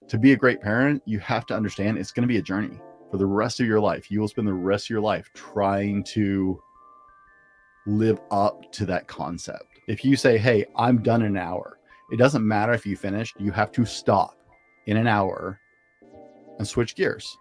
To be a great parent, you have to understand it's going to be a journey for the rest of your life. You will spend the rest of your life trying to live up to that concept. If you say, hey, I'm done in an hour, it doesn't matter if you finished, you have to stop in an hour and switch gears.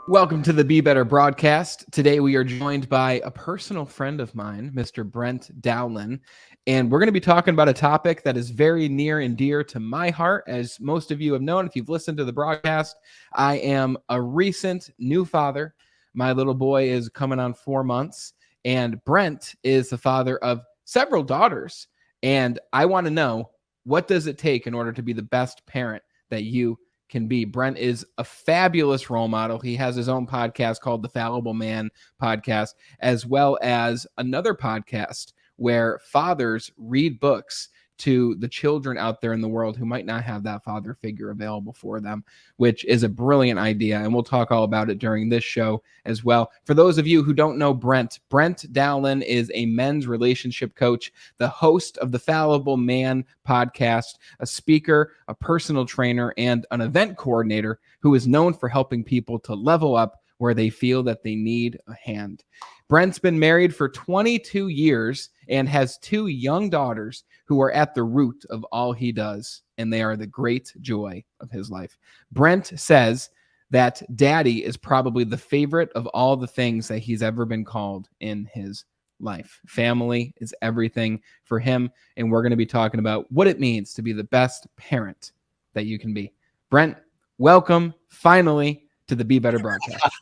Welcome to the Be Better broadcast. Today we are joined by a personal friend of mine, Mr. Brent Dowlen, and we're going to be talking about a topic that is very near and dear to my heart. As most of you have known, if you've listened to the broadcast, I am a recent new father. My little boy is coming on 4 months, and Brent is the father of several daughters. And I want to know, what does it take in order to be the best parent that you can be? Brent is a fabulous role model. He has his own podcast called the Fallible Man Podcast, as well as another podcast where fathers read books to the children out there in the world who might not have that father figure available for them, which is a brilliant idea. And we'll talk all about it during this show as well. For those of you who don't know Brent Dowlen is a men's relationship coach, the host of the Fallible Man podcast, a speaker, a personal trainer, and an event coordinator who is known for helping people to level up where they feel that they need a hand. Brent's been married for 22 years and has 2 young daughters who are at the root of all he does, and they are the great joy of his life. Brent says that daddy is probably the favorite of all the things that he's ever been called in his life. Family is everything for him, and we're going to be talking about what it means to be the best parent that you can be. Brent, welcome finally to the Be Better broadcast.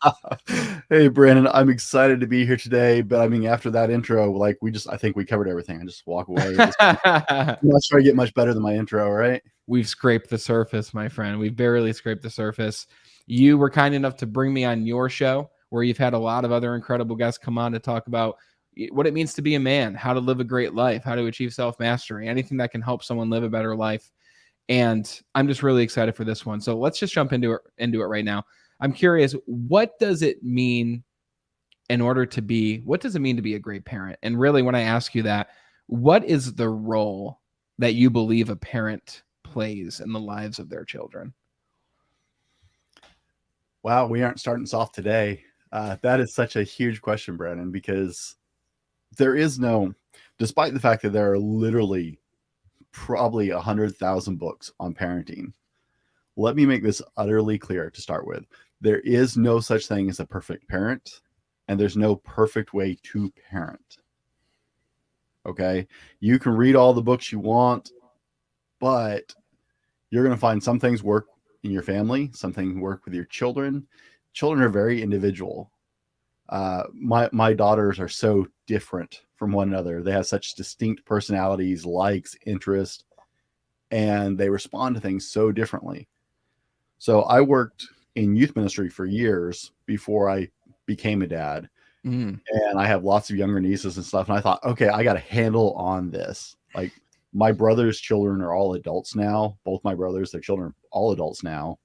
Hey, Brandon, I'm excited to be here today. But I mean, after that intro, I think we covered everything. I just walk away. I'm not sure I get much better than my intro, right? We've scraped the surface, my friend. We've barely scraped the surface. You were kind enough to bring me on your show, where you've had a lot of other incredible guests come on to talk about what it means to be a man, how to live a great life, how to achieve self-mastery, anything that can help someone live a better life. And I'm just really excited for this one. So let's just jump into it right now. I'm curious, what does it mean what does it mean to be a great parent? And really, when I ask you that, what is the role that you believe a parent plays in the lives of their children? Wow, we aren't starting soft today. That is such a huge question, Brandon, because there is no, despite the fact that there are literally probably 100,000 books on parenting, let me make this utterly clear to start with. There is no such thing as a perfect parent, and there's no perfect way to parent. Okay? You can read all the books you want, but you're going to find some things work in your family, some things work with your children. Children are very individual. My daughters are so different from one another. They have such distinct personalities, likes, interests, and they respond to things so differently. So I worked in youth ministry for years before I became a dad. And I have lots of younger nieces and stuff. And I thought, okay, I got a handle on this. Like, my brother's children are all adults now. Both my brothers, their children are all adults now.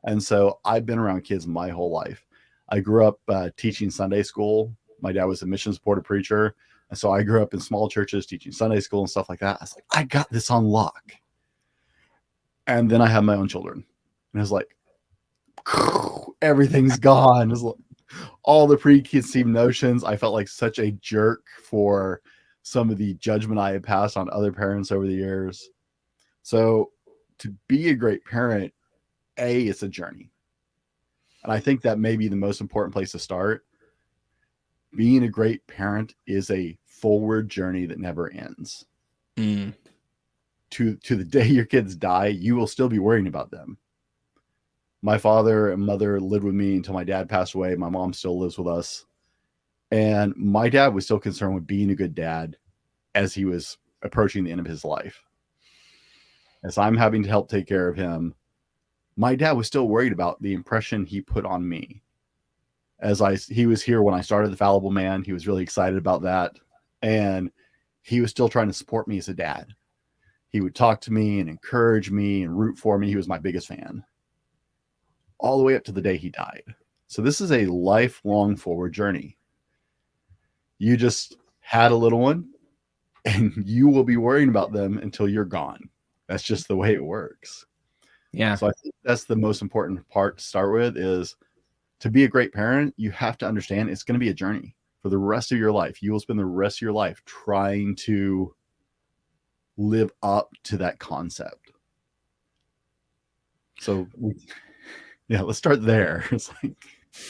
And so I've been around kids my whole life. I grew up teaching Sunday school. My dad was a mission supported preacher. And so I grew up in small churches teaching Sunday school and stuff like that. I was like, I got this on lock. And then I had my own children. And I was like, everything's gone. It was like, all the preconceived notions. I felt like such a jerk for some of the judgment I had passed on other parents over the years. So to be a great parent, it's a journey. And I think that may be the most important place to start. Being a great parent is a forward journey that never ends. To the day your kids die, you will still be worrying about them. My father and mother lived with me until my dad passed away. My mom still lives with us. And my dad was still concerned with being a good dad as he was approaching the end of his life. As I'm having to help take care of him, my dad was still worried about the impression he put on me. He was here when I started the Fallible Man. He was really excited about that. And he was still trying to support me as a dad. He would talk to me and encourage me and root for me. He was my biggest fan. All the way up to the day he died. So this is a lifelong forward journey. You just had a little one. and you will be worrying about them until you're gone. That's just the way it works. Yeah. So I think that's the most important part to start with is to be a great parent, you have to understand it's going to be a journey for the rest of your life. You will spend the rest of your life trying to live up to that concept. So, yeah, let's start there. It's like,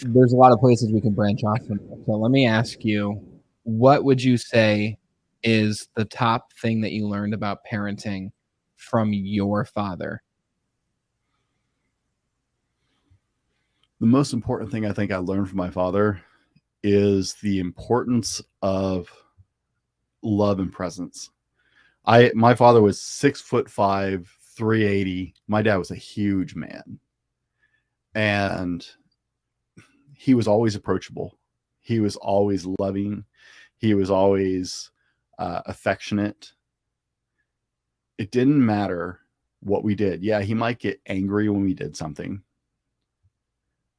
There's a lot of places we can branch off from. So let me ask you, what would you say is the top thing that you learned about parenting from your father? the most important thing I think I learned from my father is the importance of love and presence. My father was 6'5", 380. My dad was a huge man, and he was always approachable. He was always loving. He was always affectionate. It didn't matter what we did. Yeah, he might get angry when we did something,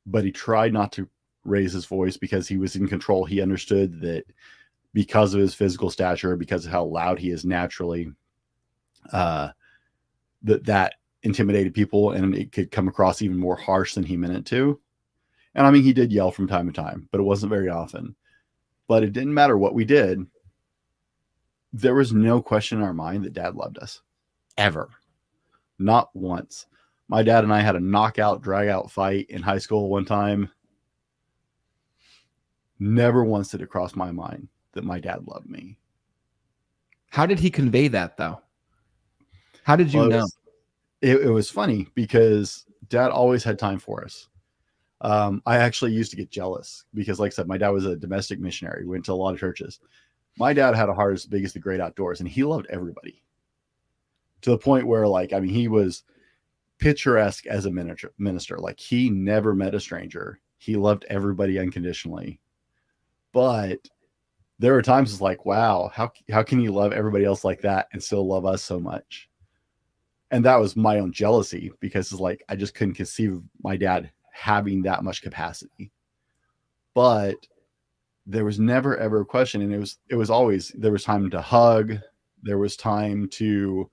but he tried not to raise his voice because he was in control. He understood that because of his physical stature, because of how loud he is naturally, that intimidated people, and it could come across even more harsh than he meant it to. And I mean, he did yell from time to time, but it wasn't very often. But it didn't matter what we did. There was no question in our mind that Dad loved us, ever. Not once. My dad and I had a knockout, drag out fight in high school one time. Never once did it cross my mind that my dad loved me. How did he convey that, though? How did you know? It was funny because Dad always had time for us. I actually used to get jealous because, like I said, my dad was a domestic missionary. We went to a lot of churches. My dad had a heart as big as the great outdoors, and he loved everybody to the point where, like, I mean, he was picturesque as a minister. Like, he never met a stranger. He loved everybody unconditionally. But there were times it's like, wow, how can you love everybody else like that and still love us so much? And that was my own jealousy because it's like I just couldn't conceive of my dad having that much capacity. But there was never ever a question, and it was always, there was time to hug, there was time to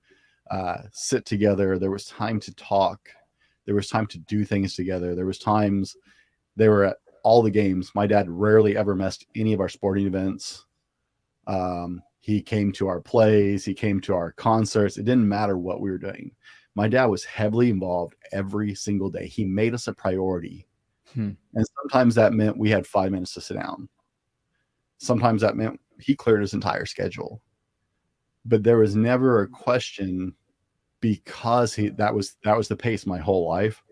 sit together, there was time to talk, there was time to do things together, there was times they were at all the games. My dad rarely ever missed any of our sporting events. He came to our plays, he came to our concerts. It didn't matter what we were doing. My dad was heavily involved every single day. He made us a priority. And sometimes that meant we had 5 minutes to sit down. Sometimes that meant he cleared his entire schedule. But there was never a question, because that was the pace my whole life,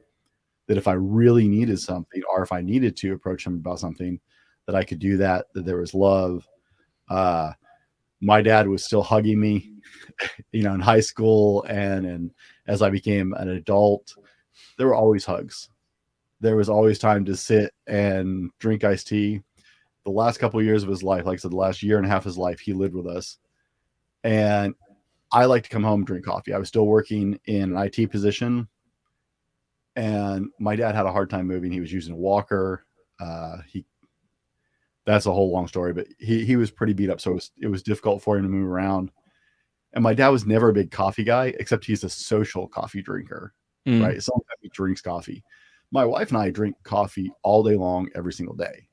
that if I really needed something, or if I needed to approach him about something, that I could do that there was love. My dad was still hugging me, in high school, and as I became an adult, there were always hugs. There was always time to sit and drink iced tea. The last couple of years of his life, like I said, the last year and a half of his life, he lived with us. And I like to come home and drink coffee. I was still working in an IT position, and my dad had a hard time moving. He was using a walker. That's a whole long story, but he was pretty beat up, so it was difficult for him to move around. And my dad was never a big coffee guy, except he's a social coffee drinker, right? Sometimes he drinks coffee. My wife and I drink coffee all day long, every single day.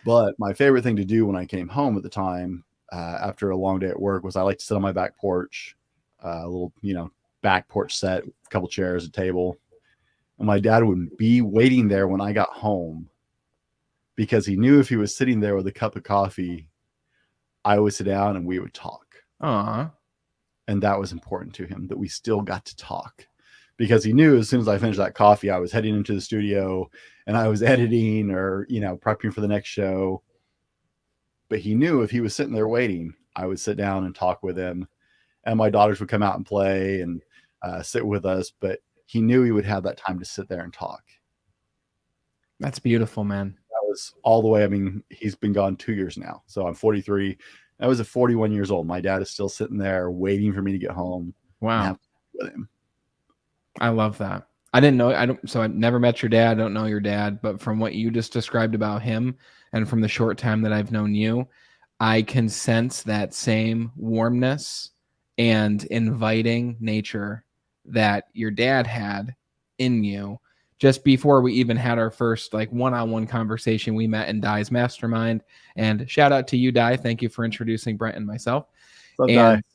But my favorite thing to do when I came home at the time, after a long day at work, was I like to sit on my back porch, a little, back porch set, a couple chairs, a table. And my dad would be waiting there when I got home, because he knew if he was sitting there with a cup of coffee, I would sit down and we would talk. Aww. And that was important to him, that we still got to talk, because he knew as soon as I finished that coffee, I was heading into the studio and I was editing or, prepping for the next show. But he knew if he was sitting there waiting, I would sit down and talk with him, and my daughters would come out and play and sit with us. But he knew he would have that time to sit there and talk. That's beautiful, man. That was all the way. I mean, he's been gone 2 years now. So I'm 43. I was at 41 years old. My dad is still sitting there waiting for me to get home. Wow. And have with him. I love that. I didn't know. So I never met your dad. I don't know your dad, but from what you just described about him and from the short time that I've known you, I can sense that same warmness and inviting nature that your dad had in you. Just before we even had our first like one-on-one conversation, we met in Dai's mastermind. And shout out to you, Dai. Thank you for introducing Brent and myself. What's up, And Di?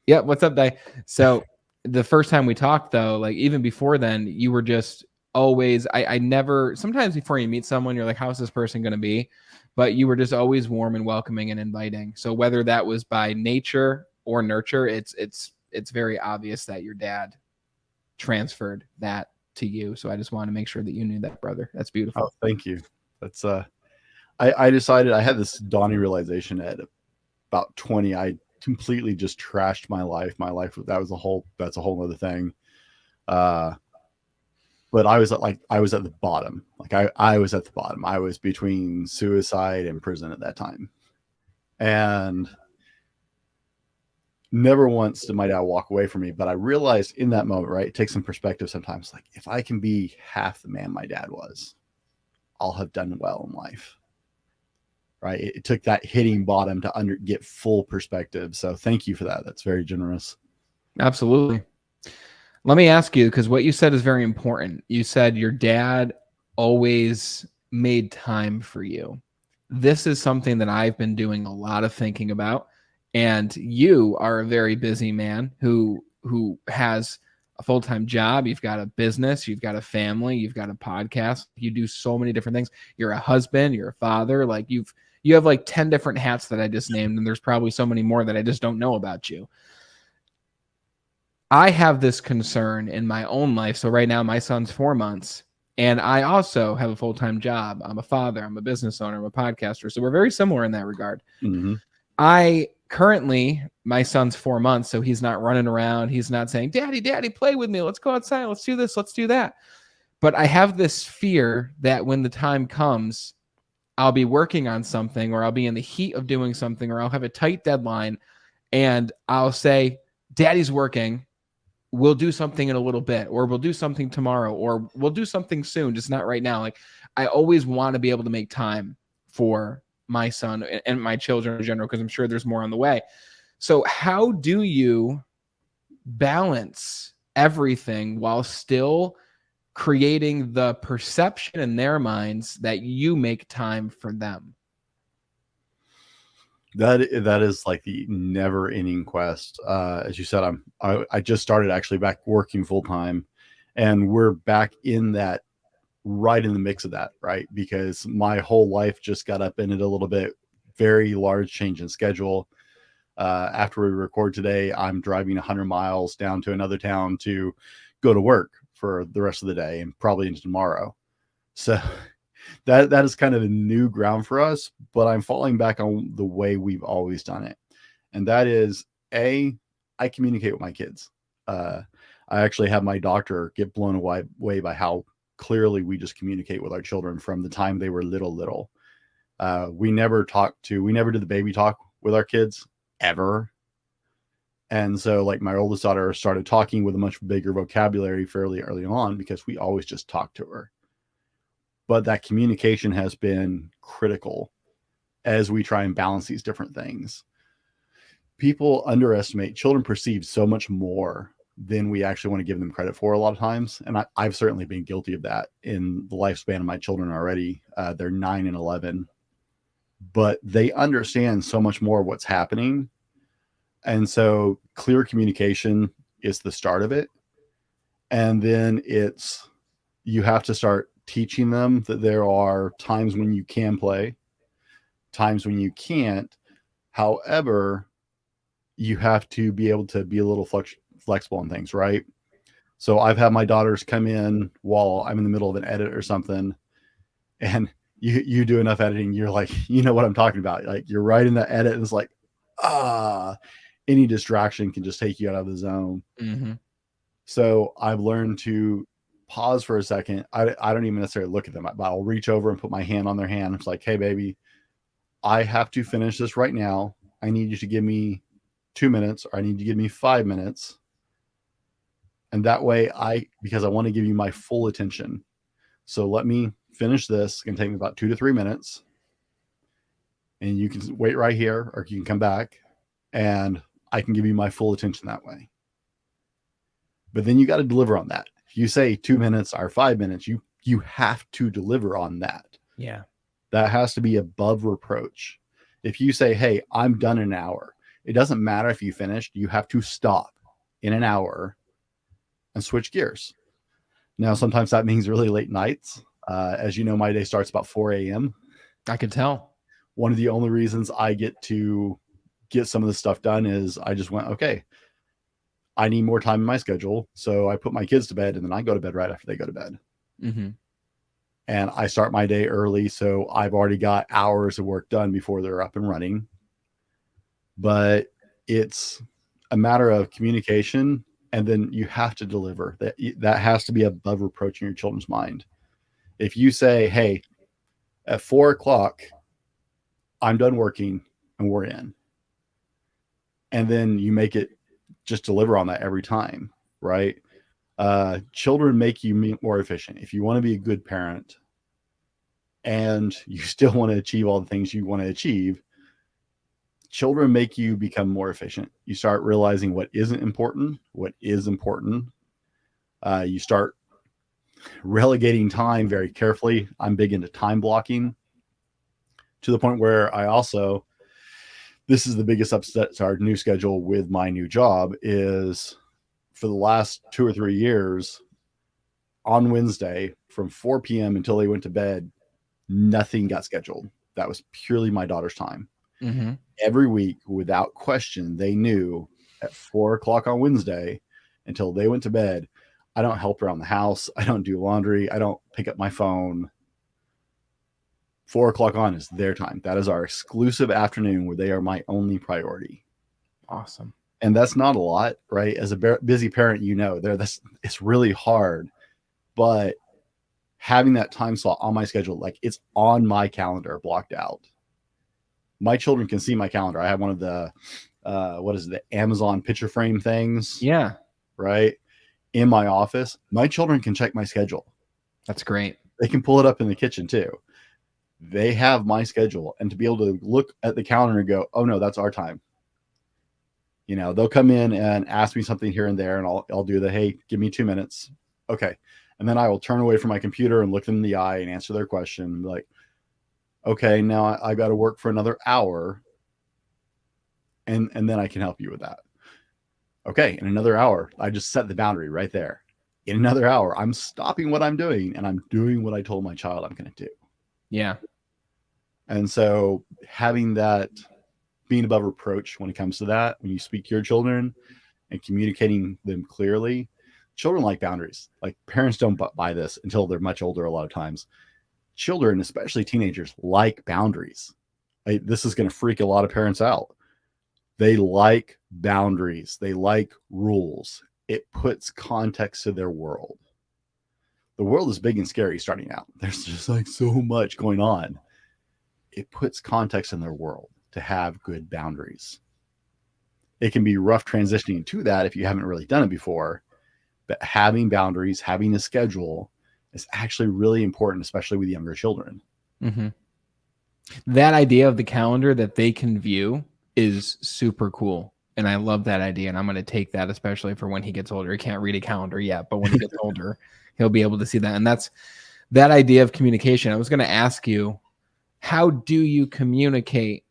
yeah, what's up, Dai? So the first time we talked, though, like even before then, you were just always, I never, sometimes before you meet someone, you're like, how's this person going to be? But you were just always warm and welcoming and inviting. So whether that was by nature or nurture, it's very obvious that your dad transferred that to you. So I just want to make sure that you knew that, brother. That's beautiful. Oh, thank you. That's I decided, I had this dawning realization at about 20. I completely just trashed my life. That's a whole other thing. But I was at the bottom. I was at the bottom. I was between suicide and prison at that time. And never once did my dad walk away from me, but I realized in that moment, right, it takes some perspective sometimes. Like, if I can be half the man my dad was, I'll have done well in life. Right. It took that hitting bottom to get full perspective. So thank you for that. That's very generous. Absolutely. Let me ask you, because what you said is very important. You said your dad always made time for you. This is something that I've been doing a lot of thinking about. And you are a very busy man who has a full-time job. You've got a business, you've got a family, you've got a podcast. You do so many different things. You're a husband, you're a father. Like you have like 10 different hats that I just named, and there's probably so many more that I just don't know about you. I have this concern in my own life. So right now, my son's 4 months, and I also have a full-time job. I'm a father. I'm a business owner. I'm a podcaster. So we're very similar in that regard. Mm-hmm. My son's 4 months, so he's not running around. He's not saying, Daddy, play with me. Let's go outside. Let's do this. Let's do that. But I have this fear that when the time comes, I'll be working on something, or I'll be in the heat of doing something, or I'll have a tight deadline, and I'll say, Daddy's working. We'll do something in a little bit, or we'll do something tomorrow, or we'll do something soon, just not right now. Like, I always want to be able to make time for my son and my children in general, because I'm sure there's more on the way. So how do you balance everything while still creating the perception in their minds that you make time for them? That is like the never ending quest. As you said, I just started actually back working full time, and we're back in that, right in the mix of that, right? Because my whole life just got upended a little bit. Very large change in schedule. After we record today, I'm driving 100 miles down to another town to go to work for the rest of the day and probably into tomorrow. So that is kind of a new ground for us, but I'm falling back on the way we've always done it. And that is, I communicate with my kids. I actually have my doctor get blown away by how clearly we just communicate with our children from the time they were little. We never did the baby talk with our kids ever. And so, like, my oldest daughter started talking with a much bigger vocabulary fairly early on, because we always just talked to her. But that communication has been critical as we try and balance these different things. People underestimate, children perceive so much more than we actually want to give them credit for a lot of times. And I've certainly been guilty of that in the lifespan of my children already. They're 9 and 11, but they understand so much more of what's happening. And so clear communication is the start of it. And then you have to start teaching them that there are times when you can play, times when you can't. However, you have to be able to be a little flexible on things, right? So I've had my daughters come in while I'm in the middle of an edit or something, and you do enough editing, you're like, you know what I'm talking about. Like, you're right in the edit, and it's like, any distraction can just take you out of the zone. Mm-hmm. So I've learned to pause for a second. I don't even necessarily look at them, but I'll reach over and put my hand on their hand. It's like, hey, baby, I have to finish this right now. I need you to give me 2 minutes, or I need you to give me 5 minutes. And that way, because I want to give you my full attention. So let me finish this. It's going to take me about 2 to 3 minutes. and you can wait right here, or you can come back, and I can give you my full attention that way. But then you got to deliver on that. If you say 2 minutes or 5 minutes, you have to deliver on that. Yeah. That has to be above reproach. If you say, hey, I'm done in an hour, it doesn't matter if you finished. You have to stop in an hour and switch gears. Now, sometimes that means really late nights. As you know, my day starts about 4 a.m. I could tell. One of the only reasons I get to get some of this stuff done is I just went, okay, I need more time in my schedule. So I put my kids to bed, and then I go to bed right after they go to bed. Mm-hmm. And I start my day early. So I've already got hours of work done before they're up and running. But it's a matter of communication, and then you have to deliver. That has to be above reproach in your children's mind. If you say, hey, at 4 o'clock, I'm done working and we're in, and then you make it just deliver on that every time, right? Children make you more efficient. If you want to be a good parent and you still want to achieve all the things you want to achieve, children make you become more efficient. You start realizing what isn't important, what is important. You start relegating time very carefully. I'm big into time blocking, to the point where this is the biggest upset to our new schedule with my new job, is for the last 2 or 3 years, on Wednesday from 4 p.m. until they went to bed, nothing got scheduled. That was purely my daughter's time. Mm-hmm. Every week, without question, they knew at 4 o'clock on Wednesday until they went to bed, I don't help around the house. I don't do laundry. I don't pick up my phone. 4 o'clock on is their time. That is our exclusive afternoon where they are my only priority. Awesome. And that's not a lot, right? As a busy parent, it's really hard. But having that time slot on my schedule, like it's on my calendar blocked out. My children can see my calendar. I have one of the, the Amazon picture frame things. Yeah. Right. In my office. My children can check my schedule. That's great. They can pull it up in the kitchen too. They have my schedule, and to be able to look at the calendar and go, oh no, that's our time. You know, they'll come in and ask me something here and there, and I'll do the, hey, give me 2 minutes. Okay. And then I will turn away from my computer and look them in the eye and answer their question. And be like, okay, now I got to work for another hour. And then I can help you with that. Okay. In another hour, I just set the boundary right there. In another hour, I'm stopping what I'm doing, and I'm doing what I told my child I'm going to do. Yeah. And so having that, being above reproach when it comes to that, when you speak to your children and communicating them clearly, children like boundaries. Like, parents don't buy this until they're much older a lot of times. Children, especially teenagers, like boundaries. This is going to freak a lot of parents out. They like boundaries. They like rules. It puts context to their world. The world is big and scary starting out. There's just like so much going on. It puts context in their world to have good boundaries. It can be rough transitioning to that if you haven't really done it before, but having boundaries, having a schedule is actually really important, especially with younger children. Mm-hmm. That idea of the calendar that they can view is super cool. And I love that idea. And I'm going to take that, especially for when he gets older. He can't read a calendar yet, but when he gets older, he'll be able to see that. And that's that idea of communication. I was going to ask you, how do you communicate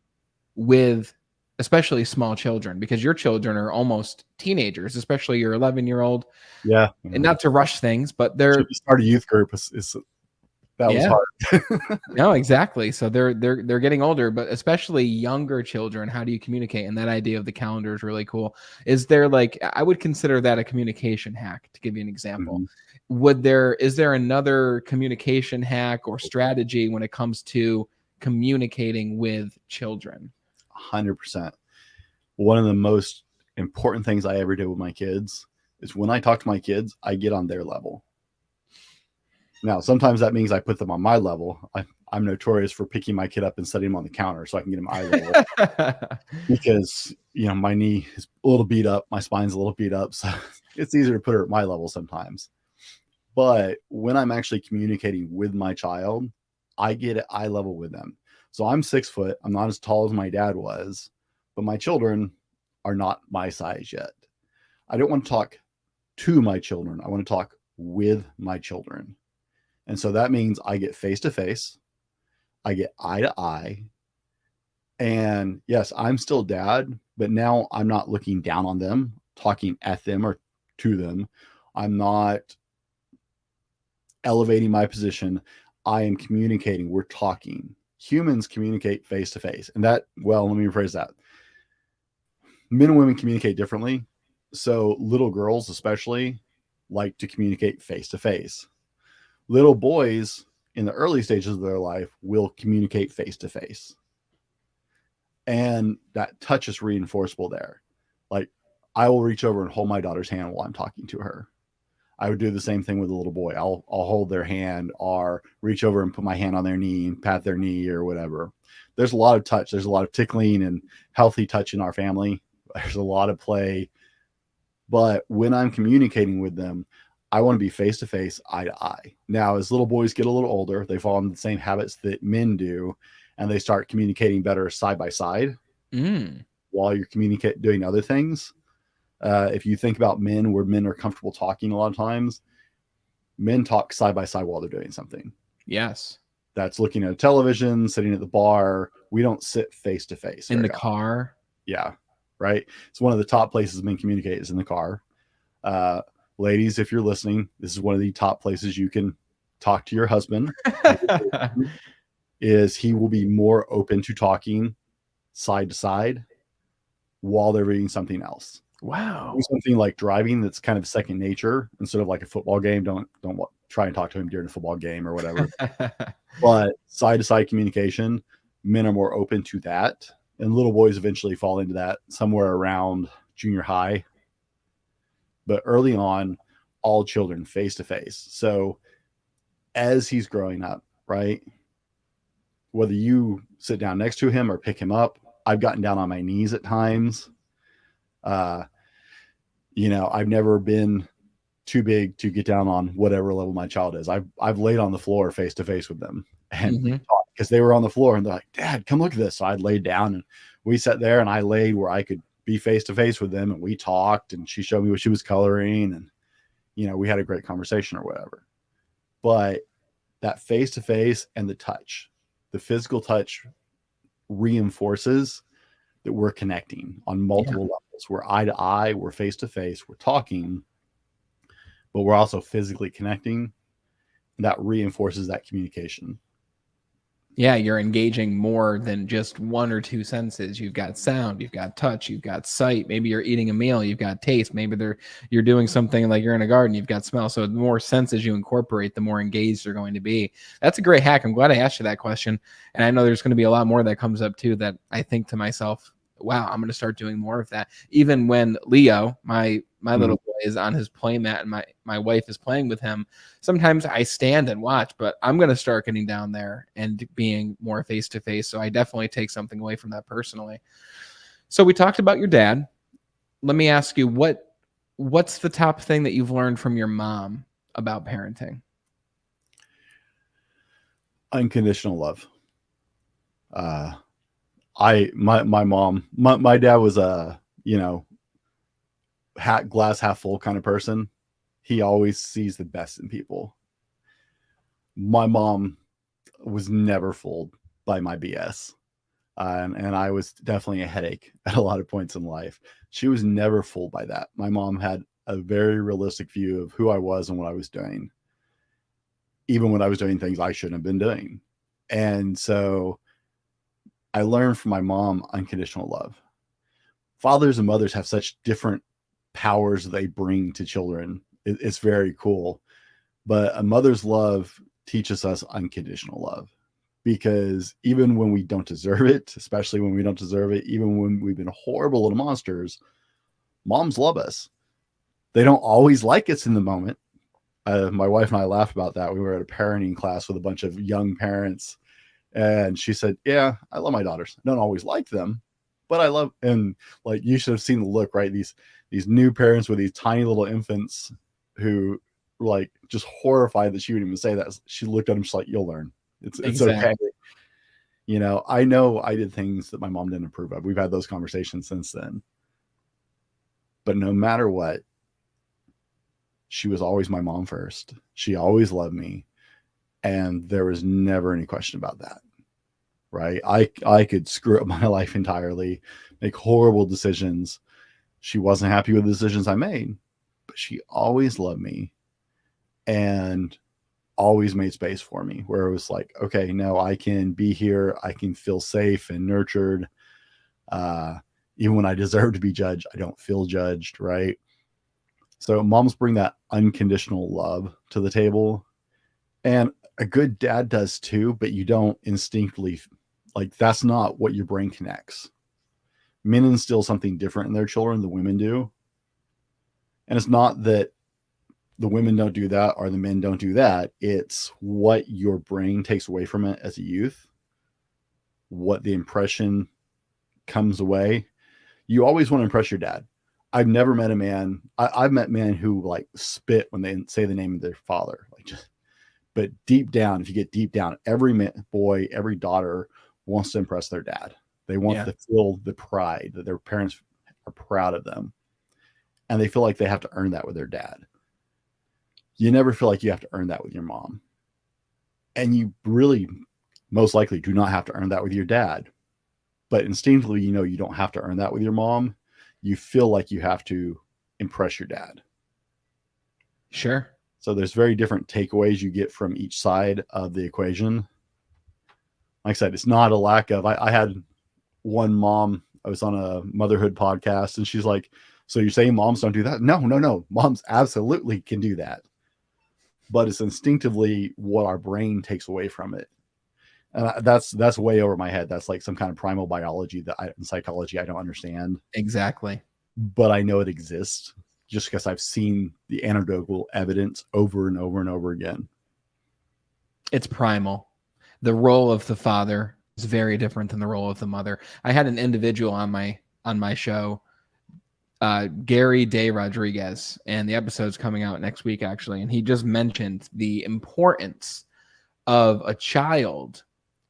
with especially small children? Because your children are almost teenagers, especially your 11-year-old. Yeah. And not to rush things, but they're start a youth group that was hard. No, exactly. So they're getting older, but especially younger children, how do you communicate? And that idea of the calendar is really cool. Is there, like, I would consider that a communication hack, to give you an example. Mm-hmm. Is there another communication hack or strategy when it comes to communicating with children? 100%. One of the most important things I ever did with my kids is when I talk to my kids, I get on their level. Now, sometimes that means I put them on my level. I'm notorious for picking my kid up and setting him on the counter so I can get him eye level. Because, my knee is a little beat up. My spine's a little beat up. So it's easier to put her at my level sometimes. But when I'm actually communicating with my child, I get at eye level with them. So I'm 6 foot. I'm not as tall as my dad was, but my children are not my size yet. I don't want to talk to my children. I want to talk with my children. And so that means I get face to face, I get eye to eye. And yes, I'm still dad, but now I'm not looking down on them, talking at them or to them. I'm not elevating my position. I am communicating. We're talking. Humans communicate face to face. And that, well, let me rephrase that. Men and women communicate differently. So little girls, especially, like to communicate face to face. Little boys in the early stages of their life will communicate face to face. And that touch is reinforceable there. Like, I will reach over and hold my daughter's hand while I'm talking to her. I would do the same thing with a little boy. I'll hold their hand or reach over and put my hand on their knee and pat their knee or whatever. There's a lot of touch. There's a lot of tickling and healthy touch in our family. There's a lot of play. But when I'm communicating with them, I want to be face to face, eye to eye. Now, as little boys get a little older, they fall into the same habits that men do, and they start communicating better side by side while you're doing other things. If you think about men, where men are comfortable talking a lot of times, men talk side by side while they're doing something. Yes. That's looking at a television, sitting at the bar. We don't sit face to face. In the car. Yeah. Right. It's one of the top places men communicate is in the car. Ladies, if you're listening, this is one of the top places you can talk to your husband. Is he will be more open to talking side to side while they're reading something else. Wow. Do something like driving that's kind of second nature instead of like a football game. Don't try and talk to him during a football game or whatever. But side to side communication, men are more open to that. And little boys eventually fall into that somewhere around junior high. But early on, all children face to face. So as he's growing up, right, whether you sit down next to him or pick him up, I've gotten down on my knees at times. I've never been too big to get down on whatever level my child is. I've laid on the floor face to face with them and talked, because they were on the floor and they're like, Dad, come look at this. So I laid down and we sat there and I laid where I could be face to face with them, and we talked, and she showed me what she was coloring, and we had a great conversation or whatever. But that face to face and the touch, the physical touch, reinforces that we're connecting on multiple levels. We're eye to eye, we're face to face, we're talking, but we're also physically connecting. That reinforces that communication. Yeah, you're engaging more than just one or two senses. You've got sound, you've got touch, you've got sight. Maybe you're eating a meal, you've got taste. Maybe you're doing something like you're in a garden, you've got smell. So the more senses you incorporate, the more engaged you're going to be. That's a great hack. I'm glad I asked you that question. And I know there's going to be a lot more that comes up too, that I think to myself, wow, I'm going to start doing more of that. Even when Leo, my little boy, is on his playmat and my wife is playing with him, sometimes I stand and watch, but I'm going to start getting down there and being more face to face. So I definitely take something away from that personally. So we talked about your dad. Let me ask you, what's the top thing that you've learned from your mom about parenting? Unconditional love. My mom, my dad was a, glass half full kind of person. He always sees the best in people. My mom was never fooled by my BS. And I was definitely a headache at a lot of points in life. She was never fooled by that. My mom had a very realistic view of who I was and what I was doing, even when I was doing things I shouldn't have been doing. And so I learned from my mom unconditional love. Fathers and mothers have such different powers they bring to children. It's very cool. But a mother's love teaches us unconditional love, because even when we don't deserve it, especially when we don't deserve it, even when we've been horrible little monsters, moms love us. They don't always like us in the moment. My wife and I laugh about that. We were at a parenting class with a bunch of young parents, and she said, yeah, I love my daughters. I don't always like them, but I love, and like, you should have seen the look, right? These new parents with these tiny little infants who were like just horrified that she would even say that. She looked at them, she's like, you'll learn. It's Exactly. okay. I know I did things that my mom didn't approve of. We've had those conversations since then. But no matter what, she was always my mom first. She always loved me. And there was never any question about that. Right. I could screw up my life entirely, make horrible decisions. She wasn't happy with the decisions I made, but she always loved me and always made space for me, where it was like, okay, no, I can be here. I can feel safe and nurtured. Even when I deserve to be judged, I don't feel judged. Right. So moms bring that unconditional love to the table, and a good dad does too, but you don't instinctively, like, that's not what your brain connects. Men instill something different in their children than women do. And it's not that the women don't do that or the men don't do that. It's what your brain takes away from it as a youth, what the impression comes away. You always want to impress your dad. I've never met a man. I've met men who like spit when they say the name of their father. Like, just, but deep down, if you get deep down, every boy, every daughter wants to impress their dad. They want to feel the pride that their parents are proud of them. And they feel like they have to earn that with their dad. You never feel like you have to earn that with your mom. And you really most likely do not have to earn that with your dad. But instinctively, you don't have to earn that with your mom. You feel like you have to impress your dad. Sure. So there's very different takeaways you get from each side of the equation. Like I said, it's not a lack of, I had one mom, I was on a motherhood podcast, and she's like, so you're saying moms don't do that? No. Moms absolutely can do that. But it's instinctively what our brain takes away from it. And that's way over my head. That's like some kind of primal biology in psychology I don't understand. Exactly. But I know it exists just because I've seen the anecdotal evidence over and over and over again. It's primal. The role of the father is very different than the role of the mother. I had an individual on my show, Gary Day Rodriguez, and the episode's coming out next week, actually. And he just mentioned the importance of a child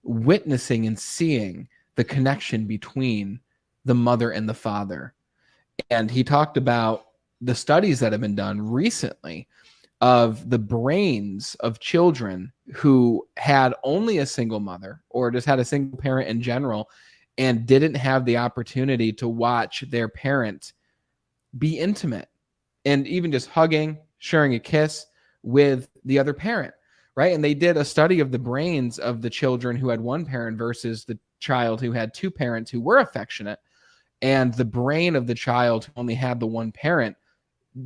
witnessing and seeing the connection between the mother and the father. And he talked about the studies that have been done recently of the brains of children who had only a single mother or just had a single parent in general and didn't have the opportunity to watch their parent be intimate and even just hugging, sharing a kiss with the other parent, right? And they did a study of the brains of the children who had one parent versus the child who had two parents who were affectionate. And the brain of the child who only had the one parent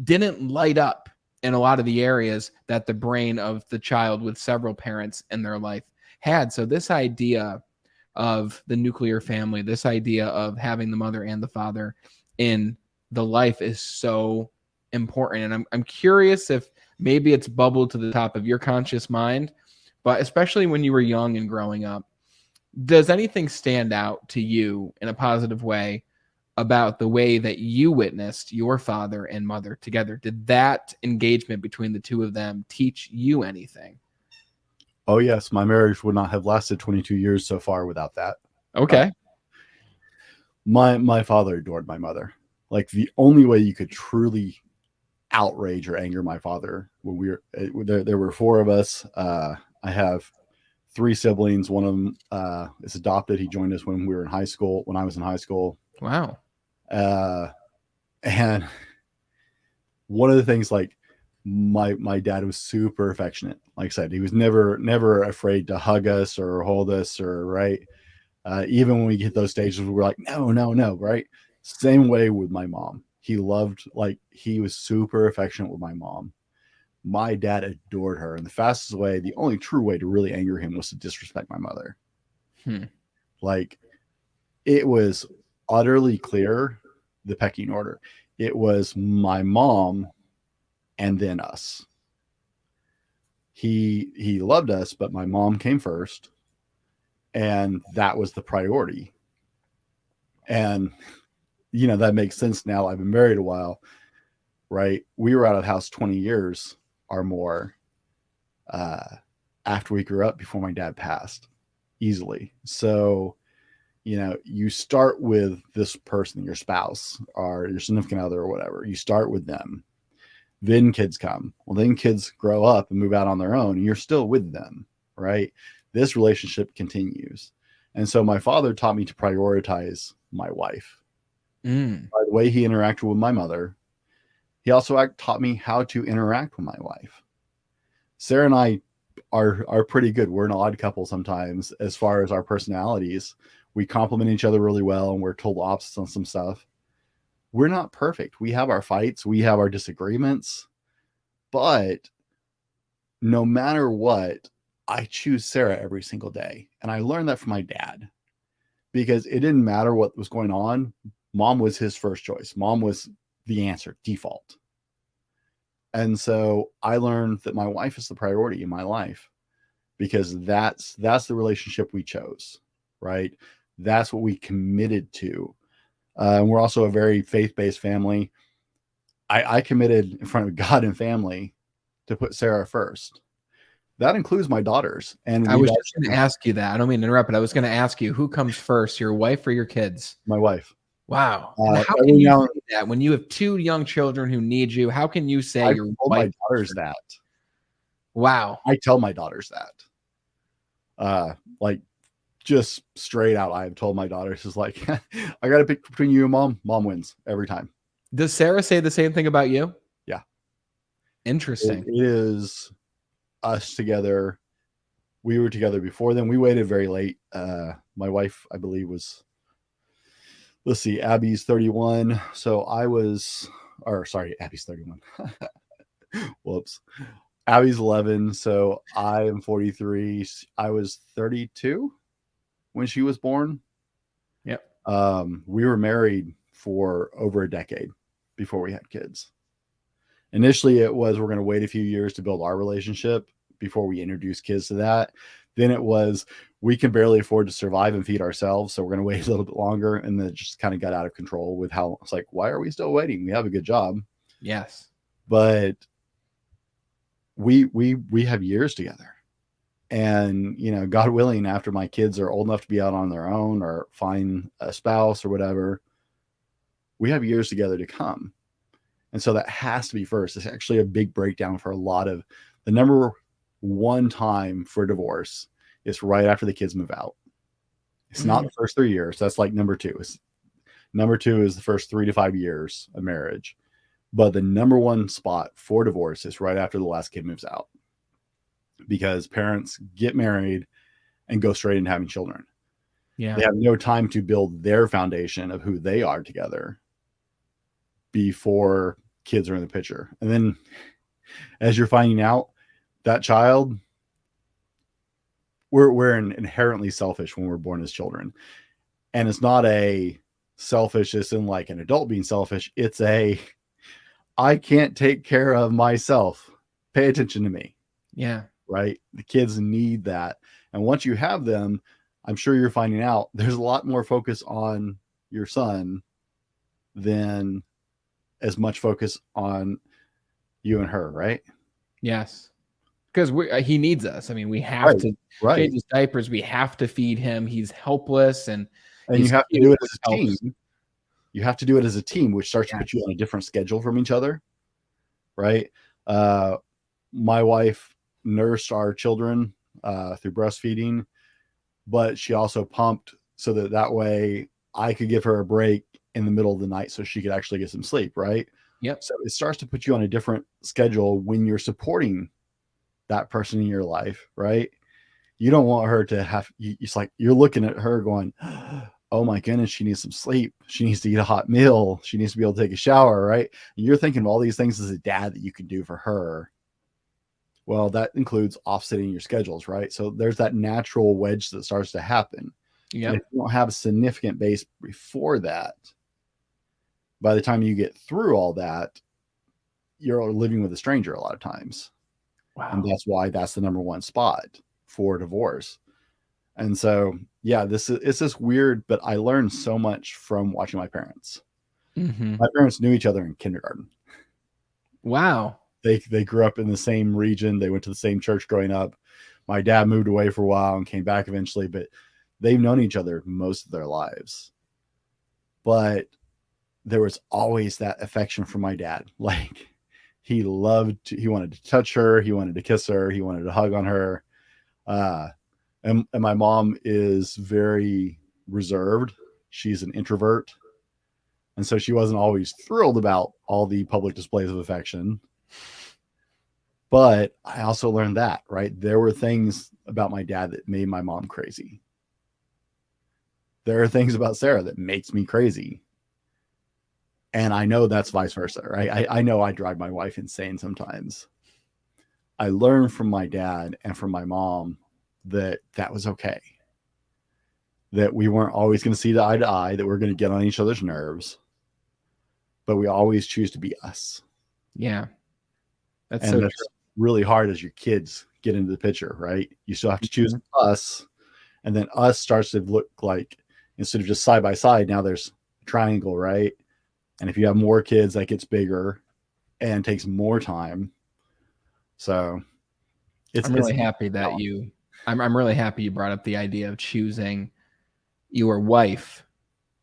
didn't light up in a lot of the areas that the brain of the child with several parents in their life had. So this idea of the nuclear family, this idea of having the mother and the father in the life is so important. And I'm curious if maybe it's bubbled to the top of your conscious mind, but especially when you were young and growing up, does anything stand out to you in a positive way about the way that you witnessed your father and mother together? Did that engagement between the two of them teach you anything? Oh, yes. My marriage would not have lasted 22 years so far without that. Okay. My father adored my mother. Like, the only way you could truly outrage or anger my father when there were four of us. I have three siblings. One of them is adopted. He joined us when I was in high school. Wow. And one of the things, like, my dad was super affectionate. Like I said, he was never afraid to hug us or hold us, or right. Even when we get those stages, we're like, no, right. Same way with my mom. He was super affectionate with my mom. My dad adored her. And the only true way to really anger him was to disrespect my mother. Like, it was utterly clear, the pecking order. It was my mom and then us. He loved us, but my mom came first, and that was the priority. And that makes sense now. I've been married a while, right? We were out of the house 20 years or more after we grew up, before my dad passed. easily. So, you start with this person, your spouse or your significant other or whatever. You start with them. Then kids come. Well, then kids grow up and move out on their own, and you're still with them, right? This relationship continues. And so my father taught me to prioritize my wife. By the way he interacted with my mother, he also taught me how to interact with my wife. Sarah and I are pretty good. We're an odd couple sometimes as far as our personalities. We complement each other really well, and we're total opposites on some stuff. We're not perfect. We have our fights, we have our disagreements, but no matter what, I choose Sarah every single day. And I learned that from my dad because it didn't matter what was going on. Mom was his first choice. Mom was the answer, default. And so I learned that my wife is the priority in my life because that's the relationship we chose, right? That's what we committed to. And we're also a very faith-based family. I committed in front of God and family to put Sarah first. That includes my daughters. And I was just going to ask you that. I don't mean to interrupt, but I was going to ask you, who comes first, your wife or your kids? My wife. Wow. How can you say that when you have two young children who need you? How can you say your told wife? My daughters that. Wow. I tell my daughters that. Like just straight out, I've told my daughters is like, I got to pick between you and mom. Mom wins every time. Does Sarah say the same thing about you? Yeah. Interesting. It is us together. We were together before then. We waited very late. My wife, I believe, was, let's see, Abby's 31. So Abby's 31. Whoops. Abby's 11. So I am 43. I was 32 when she was born. Yep. We were married for over a decade before we had kids. Initially, it was we're going to wait a few years to build our relationship before we introduce kids to that. Then it was we can barely afford to survive and feed ourselves, so we're going to wait a little bit longer. And then it just kind of got out of control with how it's like, why are we still waiting? We have a good job. Yes, but we have years together, and God willing, after my kids are old enough to be out on their own or find a spouse or whatever, we have years together to come. And so that has to be first. It's actually a big breakdown for a lot of the number one time for divorce is right after the kids move out. It's not the first 3 years. That's like number two. Number two is the first 3 to 5 years of marriage. But the number one spot for divorce is right after the last kid moves out, because parents get married and go straight into having children. Yeah. They have no time to build their foundation of who they are together before kids are in the picture. And then as you're finding out, that child, we're inherently selfish when we're born as children. And it's not a selfishness in like an adult being selfish. It's I can't take care of myself. Pay attention to me. Yeah. Right. The kids need that. And once you have them, I'm sure you're finding out there's a lot more focus on your son than as much focus on you and her. Right. Yes. Because he needs us. I mean, we have to change his diapers. We have to feed him. He's helpless. And you have to do it as a team. You have to do it as a team, which starts to put you on a different schedule from each other. Right. My wife nursed our children through breastfeeding, but she also pumped so that way I could give her a break in the middle of the night so she could actually get some sleep. Right. Yep. So it starts to put you on a different schedule when you're supporting that person in your life. Right. You don't want her to have, it's like you're looking at her going, oh my goodness, she needs some sleep. She needs to eat a hot meal. She needs to be able to take a shower. Right. And you're thinking of all these things as a dad that you can do for her. Well, that includes offsetting your schedules, right? So there's that natural wedge that starts to happen. Yeah. If you don't have a significant base before that, by the time you get through all that, you're living with a stranger a lot of times. Wow. And that's why that's the number one spot for divorce. And so, yeah, it's this weird, but I learned so much from watching my parents. Mm-hmm. My parents knew each other in kindergarten. Wow. They grew up in the same region. They went to the same church growing up. My dad moved away for a while and came back eventually, but they've known each other most of their lives. But there was always that affection for my dad. Like he wanted to touch her, he wanted to kiss her, he wanted to hug on her. And my mom is very reserved. She's an introvert. And so she wasn't always thrilled about all the public displays of affection. But I also learned that, right? There were things about my dad that made my mom crazy. There are things about Sarah that makes me crazy. And I know that's vice versa, right? I know I drive my wife insane sometimes. I learned from my dad and from my mom that was okay. That we weren't always going to see eye to eye, that we're going to get on each other's nerves, but we always choose to be us. Yeah. That's so true. Really hard as your kids get into the picture, right? You still have to choose us, and then us starts to look like, instead of just side by side, now there's a triangle, right? And if you have more kids, that gets bigger and takes more time. So I'm really happy that I'm really happy you brought up the idea of choosing your wife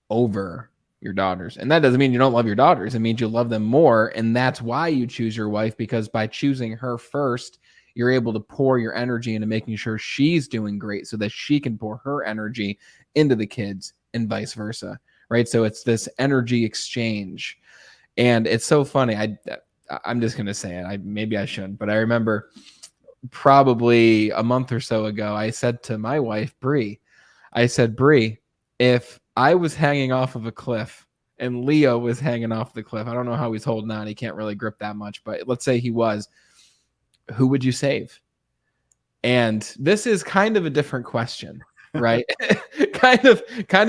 over your daughters. And that doesn't mean you don't love your daughters. It means you love them more. And that's why you choose your wife, because by choosing her first, you're able to pour your energy into making sure she's doing great so that she can pour her energy into the kids and vice versa. Right. So it's this energy exchange. And it's so funny. I'm just going to say it. Maybe I shouldn't, but I remember probably a month or so ago, I said to my wife, Bree, if I was hanging off of a cliff and Leo was hanging off the cliff, I don't know how he's holding on. He can't really grip that much, but let's say he was, who would you save? And this is kind of a different question, right? kind of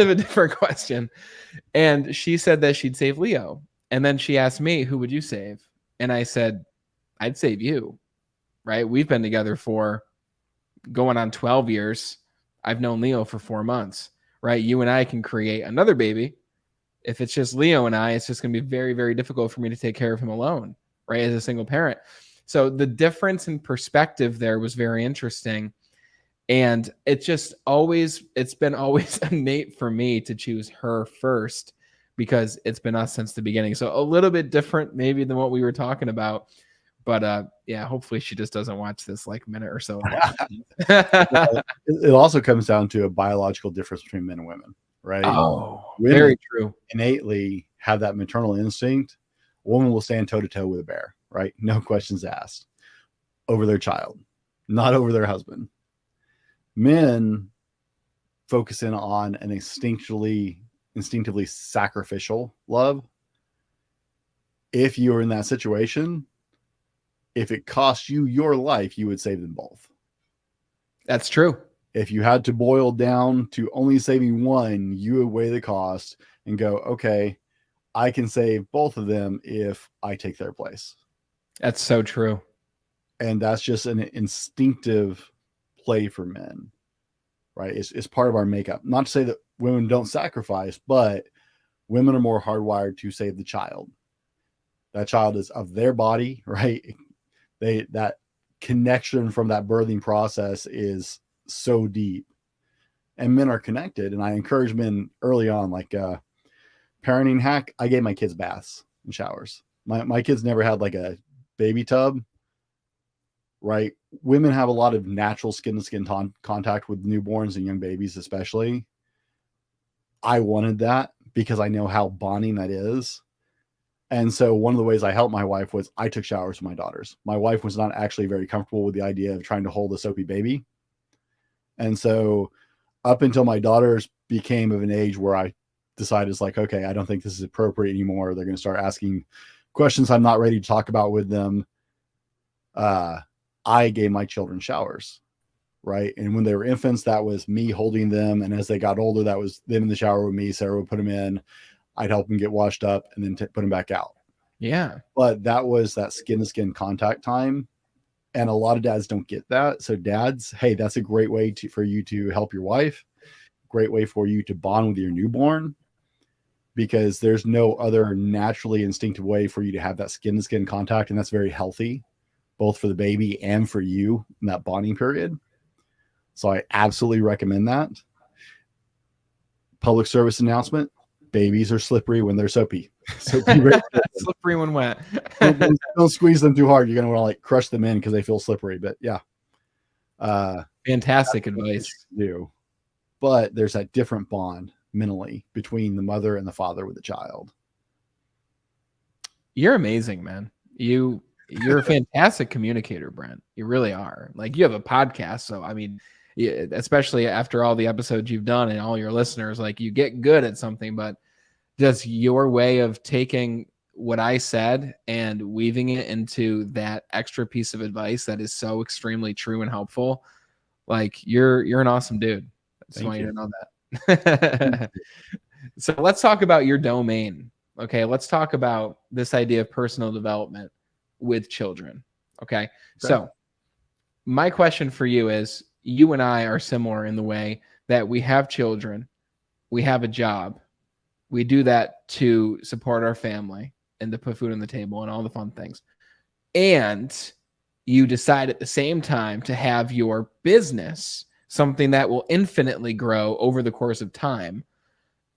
a different question. And she said that she'd save Leo. And then she asked me, who would you save? And I said, I'd save you, right? We've been together for going on 12 years. I've known Leo for 4 months, right? You and I can create another baby. If it's just Leo and I, it's just going to be very, very difficult for me to take care of him alone, right? As a single parent. So the difference in perspective there was very interesting. And it's been always innate for me to choose her first, because it's been us since the beginning. So a little bit different maybe than what we were talking about. But yeah, hopefully she just doesn't watch this like minute or so. It also comes down to a biological difference between men and women, right? Oh, women very true. Innately have that maternal instinct. A woman will stand toe to toe with a bear, right? No questions asked, over their child, not over their husband. Men focus in on an instinctively sacrificial love. If you were in that situation, if it cost you your life, you would save them both. That's true. If you had to boil down to only saving one, you would weigh the cost and go, okay, I can save both of them if I take their place. That's so true. And that's just an instinctive play for men, right? It's part of our makeup. Not to say that women don't sacrifice, but women are more hardwired to save the child. That child is of their body, right? That connection from that birthing process is so deep, and men are connected. And I encourage men early on, like parenting hack. I gave my kids baths and showers. My kids never had like a baby tub, right? Women have a lot of natural skin to skin contact with newborns and young babies, especially. I wanted that because I know how bonding that is. And so one of the ways I helped my wife was I took showers with my daughters. My wife was not actually very comfortable with the idea of trying to hold a soapy baby. And so up until my daughters became of an age where I decided it's like, okay, I don't think this is appropriate anymore. They're going to start asking questions I'm not ready to talk about with them. I gave my children showers, right? And when they were infants, that was me holding them. And as they got older, that was them in the shower with me. Sarah would put them in. I'd help them get washed up and then put them back out. Yeah. But that was that skin to skin contact time. And a lot of dads don't get that. So dads, hey, that's a great way for you to help your wife. Great way for you to bond with your newborn, because there's no other naturally instinctive way for you to have that skin to skin contact. And that's very healthy, both for the baby and for you in that bonding period. So I absolutely recommend that. Public service announcement: babies are slippery when they're soapy. So be very slippery when wet. don't squeeze them too hard. You're going to want to like crush them in because they feel slippery. But yeah, fantastic advice. Do, but there's that different bond mentally between the mother and the father with the child. You're amazing, man. You're a fantastic communicator, Brent. You really are. Like, you have a podcast, so I mean, especially after all the episodes you've done and all your listeners, like, you get good at something, but just your way of taking what I said and weaving it into that extra piece of advice that is so extremely true and helpful. Like, you're an awesome dude. I just want you to know that. So let's talk about your domain. Okay, let's talk about this idea of personal development with children. Okay, so my question for you is, you and I are similar in the way that we have children, we have a job, we do that to support our family and to put food on the table and all the fun things. And you decide at the same time to have your business, something that will infinitely grow over the course of time.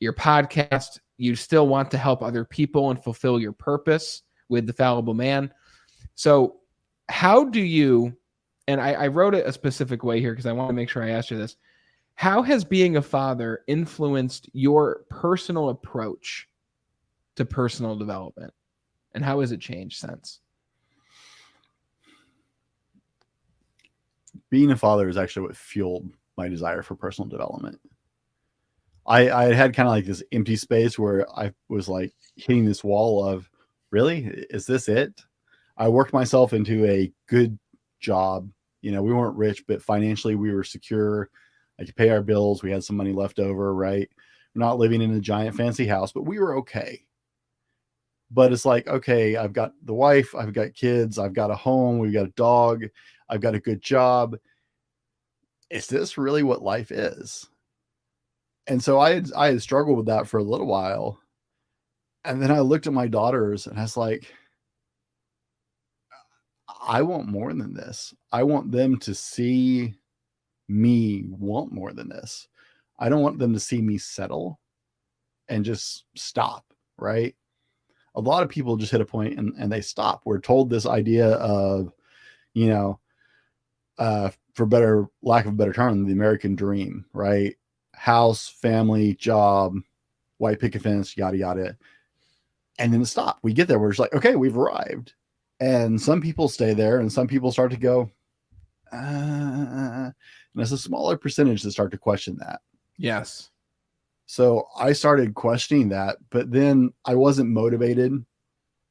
Your podcast, you still want to help other people and fulfill your purpose with the Fallible Man. So how do you, and I wrote it a specific way here because I want to make sure I asked you this. How has being a father influenced your personal approach to personal development? And how has it changed since? Being a father is actually what fueled my desire for personal development. I had kind of like this empty space where I was like hitting this wall of, really, is this it? I worked myself into a good job. You know, we weren't rich, but financially we were secure. I could pay our bills. We had some money left over, right? We're not living in a giant fancy house, but we were okay. But it's like, okay, I've got the wife, I've got kids, I've got a home, we've got a dog, I've got a good job. Is this really what life is? And so I had struggled with that for a little while. And then I looked at my daughters and I was like, I want more than this. I want them to see me want more than this. I don't want them to see me settle and just stop, right? A lot of people just hit a point and they stop. We're told this idea of, you know, for lack of a better term, the American dream, right? House, family, job, white picket fence, yada, yada. And then stop. We get there. We're just like, okay, we've arrived. And some people stay there and some people start to go, and it's a smaller percentage that start to question that. Yes. So I started questioning that, but then I wasn't motivated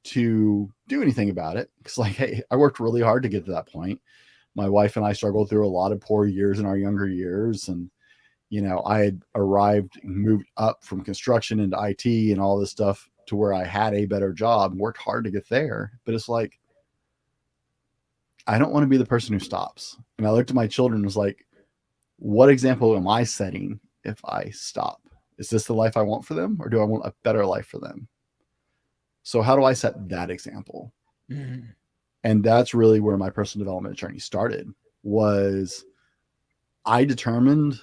to do anything about it. Because, like, hey, I worked really hard to get to that point. My wife and I struggled through a lot of poor years in our younger years. And, you know, I had moved up from construction into IT and all this stuff to where I had a better job and worked hard to get there. But it's like, I don't want to be the person who stops. And I looked at my children and was like, what example am I setting if I stop? Is this the life I want for them, or do I want a better life for them? So how do I set that example? Mm-hmm. And that's really where my personal development journey started. Was I determined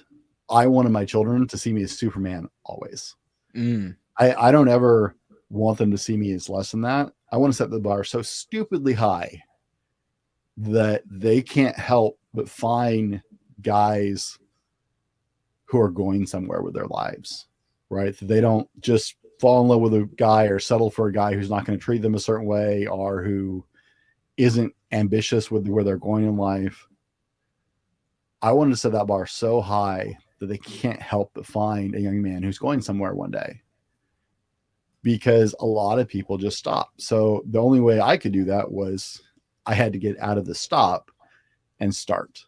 I wanted my children to see me as Superman always. I don't ever want them to see me as less than that. I want to set the bar so stupidly high that they can't help but find guys who are going somewhere with their lives, right? They don't just fall in love with a guy or settle for a guy who's not going to treat them a certain way or who isn't ambitious with where they're going in life. I wanted to set that bar so high that they can't help but find a young man who's going somewhere one day, because a lot of people just stop. So the only way I could do that was I had to get out of the stop and start.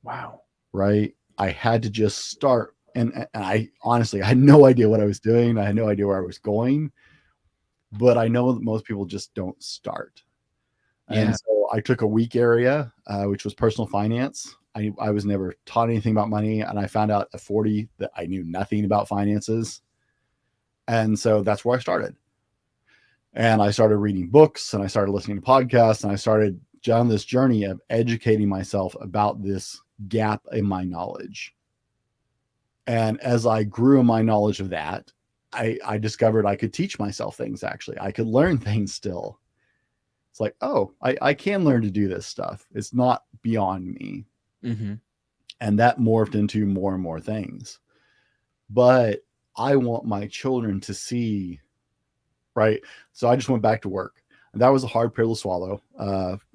Wow. Right. I had to just start. And I honestly, I had no idea what I was doing. I had no idea where I was going, but I know that most people just don't start. Yeah. And so I took a weak area, which was personal finance. I was never taught anything about money. And I found out at 40 that I knew nothing about finances. And so that's where I started. And I started reading books and I started listening to podcasts and I started down this journey of educating myself about this gap in my knowledge. And as I grew in my knowledge of that, I discovered I could teach myself things. Actually, I could learn things still. It's like, oh, I can learn to do this stuff. It's not beyond me. Mm-hmm. And that morphed into more and more things. But I want my children to see, right? So I just went back to work. And that was a hard pill to swallow.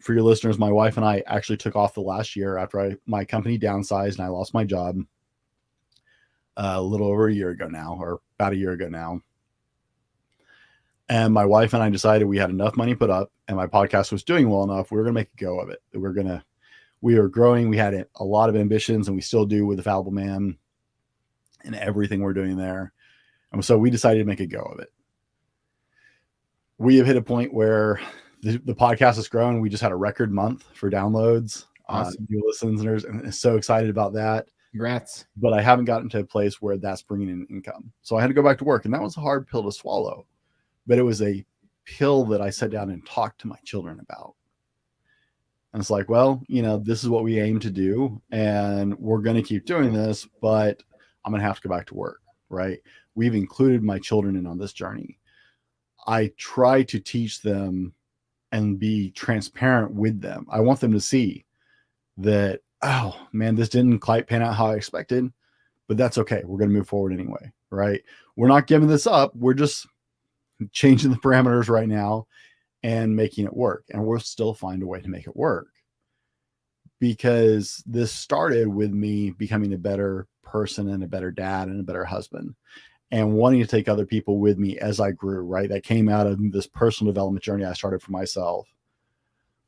For your listeners, my wife and I actually took off the last year after my company downsized and I lost my job a little over a year ago now, or about a year ago now. And my wife and I decided we had enough money put up and my podcast was doing well enough. We were going to make a go of it. We were growing. We had a lot of ambitions and we still do with the Fallible Man and everything we're doing there. And so we decided to make a go of it. We have hit a point where the podcast has grown. We just had a record month for downloads, Awesome. new listeners, and so excited about that. Congrats. But I haven't gotten to a place where that's bringing in income. So I had to go back to work, and that was a hard pill to swallow. But it was a pill that I sat down and talked to my children about. And it's like, well, this is what we aim to do, and we're going to keep doing this, but I'm going to have to go back to work, right? We've included my children in on this journey. I try to teach them and be transparent with them. I want them to see that, oh man, this didn't quite pan out how I expected, but that's okay. We're going to move forward anyway, right? We're not giving this up. We're just changing the parameters right now and making it work. And we'll still find a way to make it work, because this started with me becoming a better person and a better dad and a better husband, and wanting to take other people with me as I grew, right? That came out of this personal development journey I started for myself.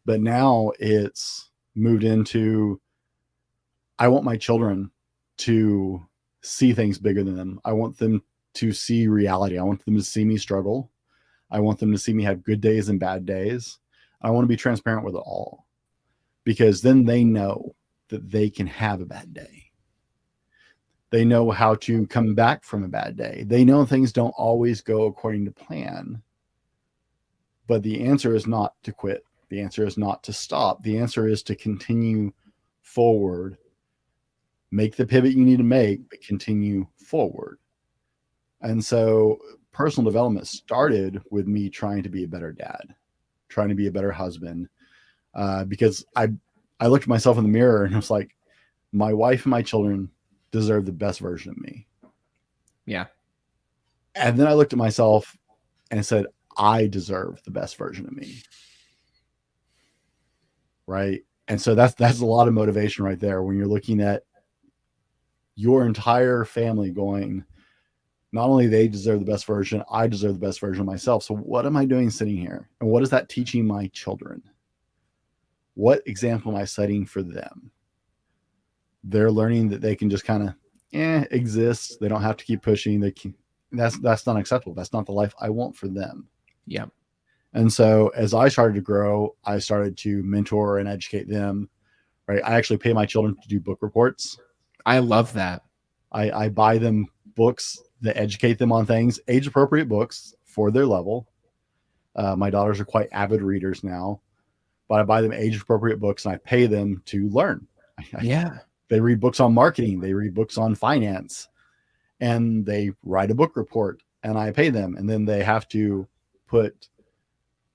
But now it's moved into, I want my children to see things bigger than them. I want them to see reality. I want them to see me struggle. I want them to see me have good days and bad days. I want to be transparent with it all, because then they know that they can have a bad day. They know how to come back from a bad day. They know things don't always go according to plan. But the answer is not to quit. The answer is not to stop. The answer is to continue forward. Make the pivot you need to make, but continue forward. And so personal development started with me trying to be a better dad, trying to be a better husband, because I looked at myself in the mirror and I was like, my wife and my children deserve the best version of me. Yeah. And then I looked at myself and said, I deserve the best version of me. Right. And so that's a lot of motivation right there when you're looking at your entire family going, not only they deserve the best version, I deserve the best version of myself. So what am I doing sitting here? And what is that teaching my children? What example am I setting for them? They're learning that they can just kind of exist. They don't have to keep pushing. That's not acceptable. That's not the life I want for them. Yeah. And so as I started to grow, I started to mentor and educate them. Right. I actually pay my children to do book reports. I love that. I buy them books that educate them on things, age appropriate books for their level. My daughters are quite avid readers now, but I buy them age appropriate books and I pay them to learn. Yeah. They read books on marketing. They read books on finance, and they write a book report, and I pay them. And then they have to put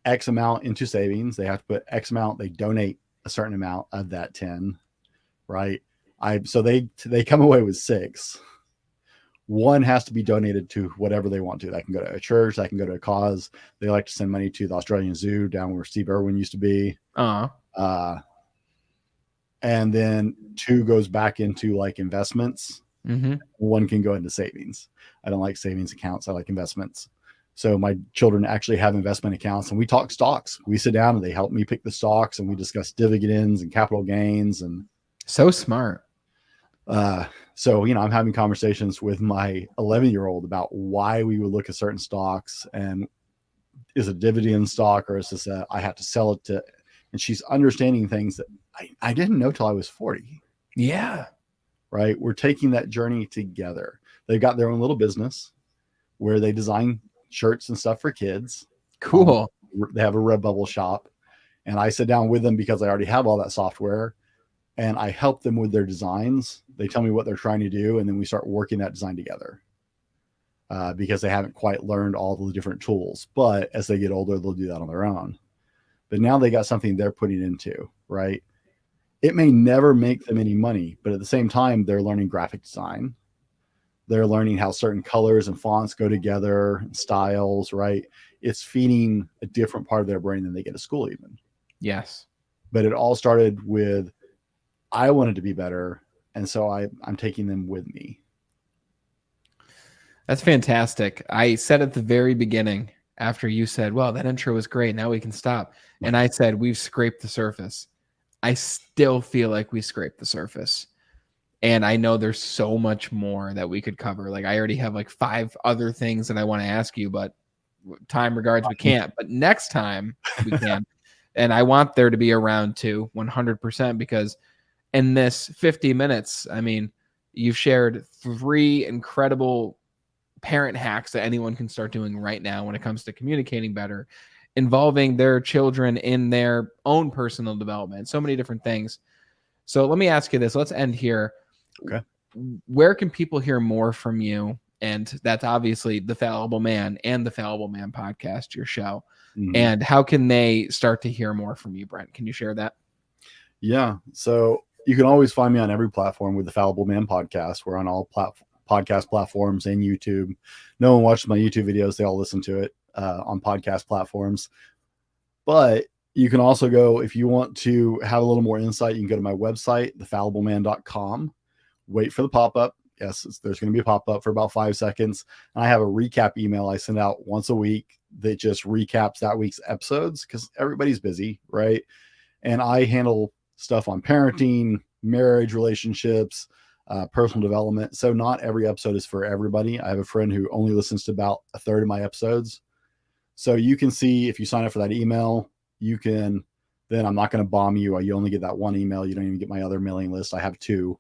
X amount into savings. They have to put X amount. They donate a certain amount of that 10, right? So they come away with 6. One has to be donated to whatever they want to. That can go to a church. That can go to a cause. They like to send money to the Australian Zoo down where Steve Irwin used to be. And then 2 goes back into like investments. Mm-hmm. 1 can go into savings. I don't like savings accounts. I like investments. So my children actually have investment accounts, and we talk stocks. We sit down and they help me pick the stocks, and we discuss dividends and capital gains. And so smart. So, I'm having conversations with my 11-year-old about why we would look at certain stocks, and is a dividend stock, or is this I have to sell it to, and she's understanding things that I didn't know till I was 40. Yeah. Right. We're taking that journey together. They've got their own little business where they design shirts and stuff for kids. Cool. They have a Redbubble shop, and I sit down with them because I already have all that software. and I help them with their designs. They tell me what they're trying to do, and then we start working that design together. Because they haven't quite learned all the different tools. But as they get older, they'll do that on their own. But now they got something they're putting into, right? It may never make them any money, but at the same time, they're learning graphic design. They're learning how certain colors and fonts go together, styles, right? It's feeding a different part of their brain than they get at school even. Yes. But it all started with, I wanted to be better, and so I'm taking them with me. That's fantastic. I said at the very beginning, after you said, well, that intro was great, now we can stop. And I said, we've scraped the surface. I still feel like we scraped the surface. And I know there's so much more that we could cover. Like, I already have like 5 other things that I want to ask you, but time regards, we can't. But next time we can. And I want there to be a round 2, 100%, because in this 50 minutes, I mean, you've shared 3 incredible parent hacks that anyone can start doing right now when it comes to communicating better, involving their children in their own personal development, so many different things. So let me ask you this. Let's end here. Okay. Where can people hear more from you? And that's obviously The Fallible Man and The Fallible Man podcast, your show. Mm-hmm. And how can they start to hear more from you, Brent? Can you share that? Yeah. So you can always find me on every platform with The Fallible Man podcast. We're on all podcast platforms and YouTube. No one watches my YouTube videos. They all listen to it on podcast platforms. But you can also go, if you want to have a little more insight, you can go to my website, thefallibleman.com. Wait for the pop-up. Yes, there's going to be a pop-up for about 5 seconds. And I have a recap email I send out once a week that just recaps that week's episodes because everybody's busy, right? And I handle stuff on parenting, marriage, relationships, personal development. So not every episode is for everybody. I have a friend who only listens to about a third of my episodes. So you can see if you sign up for that email, you can, then I'm not going to bomb you. You only get that one email. You don't even get my other mailing list. I have 2,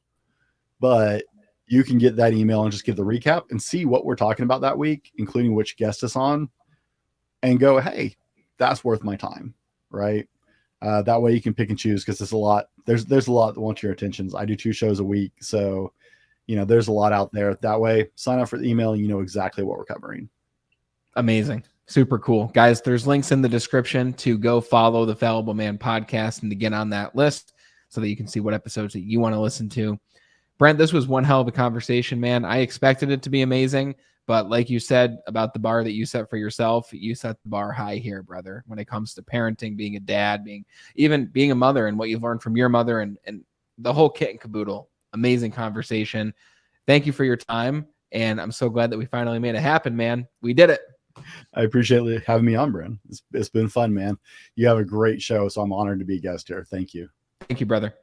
but you can get that email and just get the recap and see what we're talking about that week, including which guest is on, and go, hey, that's worth my time. Right. That way you can pick and choose because there's a lot. There's a lot that wants your attentions. I do 2 shows a week. So, there's a lot out there. That way, sign up for the email and you know exactly what we're covering. Amazing. Super cool. Guys, there's links in the description to go follow the Fallible Man podcast and to get on that list so that you can see what episodes that you want to listen to. Brent, this was one hell of a conversation, man. I expected it to be amazing, but like you said about the bar that you set for yourself, you set the bar high here, brother, when it comes to parenting, being a dad, being a mother and what you've learned from your mother and the whole kit and caboodle. Amazing conversation. Thank you for your time. And I'm so glad that we finally made it happen, man. We did it. I appreciate having me on, Brent. It's been fun, man. You have a great show, so I'm honored to be a guest here. Thank you. Thank you, brother.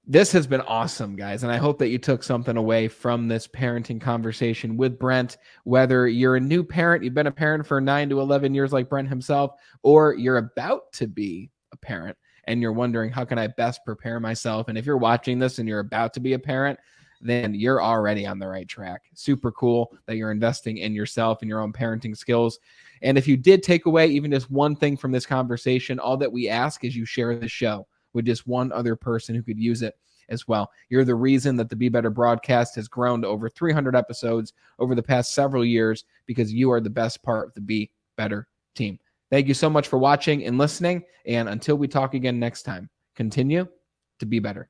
This has been awesome, guys, and I hope that you took something away from this parenting conversation with Brent, whether you're a new parent, you've been a parent for 9 to 11 years like Brent himself, or you're about to be a parent and you're wondering, how can I best prepare myself? And if you're watching this and you're about to be a parent, then you're already on the right track. Super cool that you're investing in yourself and your own parenting skills. And if you did take away even just one thing from this conversation, all that we ask is you share the show with just one other person who could use it as well. You're the reason that the Be Better broadcast has grown to over 300 episodes over the past several years because you are the best part of the Be Better team. Thank you so much for watching and listening. And until we talk again next time, continue to be better.